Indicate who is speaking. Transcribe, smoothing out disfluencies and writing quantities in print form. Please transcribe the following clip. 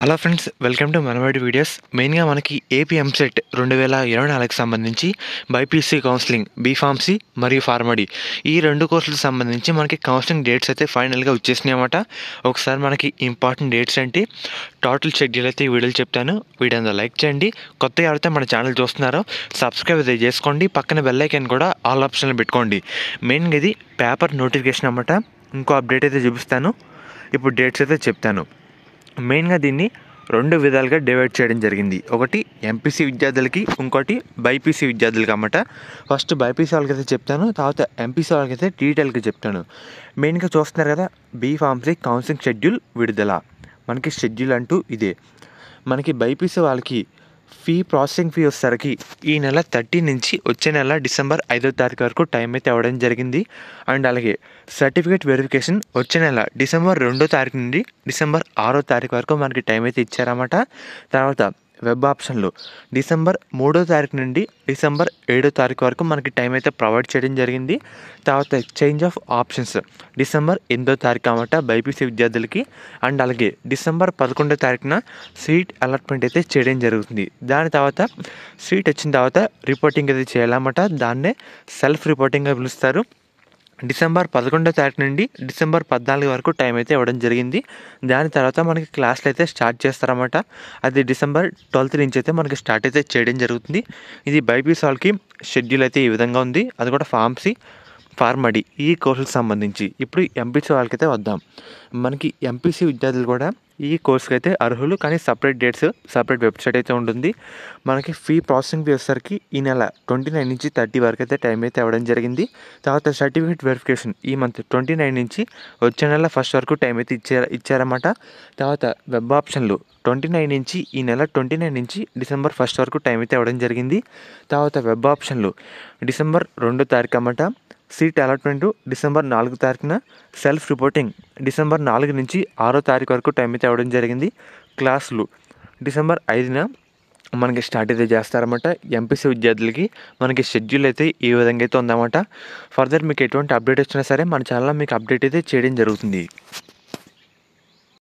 Speaker 1: Hello friends, welcome to మనవాడి videos. మెయిన్గా మనకి ఏపీ ఎంసెట్ 2024కి సంబంధించి బైపీసీ కౌన్సిలింగ్ బీఫార్మసీ మరియు ఫార్మడీ ఈ రెండు కోర్సులకు సంబంధించి మనకి కౌన్సిలింగ్ డేట్స్ అయితే ఫైనల్గా వచ్చేసినాయి అన్నమాట. ఒకసారి మనకి ఇంపార్టెంట్ డేట్స్ ఏంటి, టోటల్ షెడ్యూల్ అయితే ఈ వీడియోలో చెప్తాను. వీడియో లైక్ చేయండి. కొత్తగా ఎవరైతే మన ఛానల్ చూస్తున్నారో సబ్స్క్రైబ్ అయితే చేసుకోండి. పక్కన బెల్ ఐకాన్ కూడా ఆల్ ఆప్షన్లో పెట్టుకోండి. మెయిన్గా ఇది పేపర్ నోటిఫికేషన్ అన్నమాట. ఇంకో అప్డేట్ అయితే చూపిస్తాను. ఇప్పుడు డేట్స్ అయితే చెప్తాను. మెయిన్గా దీన్ని రెండు విధాలుగా డివైడ్ చేయడం జరిగింది. ఒకటి ఎంపీసీ విద్యార్థులకి, ఇంకోటి బైపీసీ విద్యార్థులకి అన్నమాట. ఫస్ట్ బైపీసీ వాళ్ళకైతే చెప్తాను, తర్వాత ఎంపీసీ వాళ్ళకైతే డీటెయిల్గా చెప్తాను. మెయిన్గా చూస్తున్నారు కదా, బీఫార్మసీ కౌన్సిలింగ్ షెడ్యూల్ విడుదల. మనకి షెడ్యూల్ అంటూ ఇదే. మనకి బైపీసీ వాళ్ళకి ప్రాసెసింగ్ ఫీ వచ్చేసరికి ఈ నెల 30 నుంచి వచ్చే నెల డిసెంబర్ 5వ తారీఖు వరకు టైం అయితే అవ్వడం జరిగింది. అండ్ అలాగే సర్టిఫికేట్ వెరిఫికేషన్ వచ్చే నెల డిసెంబర్ 2వ తారీఖు నుండి డిసెంబర్ 6వ తారీఖు వరకు మనకి టైం అయితే ఇచ్చారన్నమాట. తర్వాత వెబ్ ఆప్షన్లు డిసెంబర్ 3వ తారీఖు నుండి డిసెంబర్ 7వ తారీఖు వరకు మనకి టైం అయితే ప్రొవైడ్ చేయడం జరిగింది. తర్వాత చేంజ్ ఆఫ్ ఆప్షన్స్ డిసెంబర్ 8వ తారీఖు అన్నమాట బైపీసీ విద్యార్థులకి. అండ్ అలాగే డిసెంబర్ 11వ తారీఖున సీట్ అలాట్మెంట్ అయితే చేయడం జరుగుతుంది. దాని తర్వాత సీట్ వచ్చిన తర్వాత రిపోర్టింగ్ అయితే చేయాలన్నమాట. దాన్నే సెల్ఫ్ రిపోర్టింగ్గా పిలుస్తారు. డిసెంబర్ 11వ తారీఖు నుండి డిసెంబర్ 14 వరకు టైం అయితే ఇవ్వడం జరిగింది. దాని తర్వాత మనకి క్లాసులు అయితే స్టార్ట్ చేస్తారన్నమాట. అది డిసెంబర్ 12 నుంచి అయితే మనకి స్టార్ట్ అయితే చేయడం జరుగుతుంది. ఇది బైపీసీ వాళ్ళకి షెడ్యూల్ అయితే ఈ విధంగా ఉంది. అది కూడా ఫార్మసీ ఫార్మడీ ఈ కోర్సులకు సంబంధించి. ఇప్పుడు ఎంపీసీ వాళ్ళకైతే వద్దాం. మనకి ఎంపీసీ విద్యార్థులు కూడా ఈ కోర్సుకి అయితే అర్హులు, కానీ సపరేట్ డేట్స్, సపరేట్ వెబ్సైట్ అయితే ఉంటుంది. మనకి ప్రాసెసింగ్ ఫీ వచ్చేసరికి ఈ నెల 29 నుంచి 30 వరకు అయితే టైం అయితే ఇవ్వడం జరిగింది. తర్వాత సర్టిఫికేట్ వెరిఫికేషన్ ఈ మంత్ 29 నుంచి వచ్చే నెల 1st వరకు టైం అయితే ఇచ్చారన్నమాట. తర్వాత వెబ్ ఆప్షన్లు 29 నుంచి ఈ నెల 29 నుంచి డిసెంబర్ 1st వరకు టైం అయితే ఇవ్వడం జరిగింది. తర్వాత వెబ్ ఆప్షన్లు డిసెంబర్ 2వ తారీఖు అన్నమాట. సీట్ అలాట్మెంట్ డిసెంబర్ 4వ తారీఖున, సెల్ఫ్ రిపోర్టింగ్ డిసెంబర్ 4 నుంచి 6వ తారీఖు వరకు టైం అయితే ఇవ్వడం జరిగింది. క్లాసులు డిసెంబర్ 5న మనకి స్టార్ట్ అయితే చేస్తారన్నమాట. ఎంపీసీ విద్యార్థులకి మనకి షెడ్యూల్ అయితే ఈ విధంగా అయితే ఉందన్నమాట. ఫర్దర్ మీకు ఎటువంటి అప్డేట్ వచ్చినా సరే మన ఛానల్లో మీకు అప్డేట్ అయితే చేయడం జరుగుతుంది.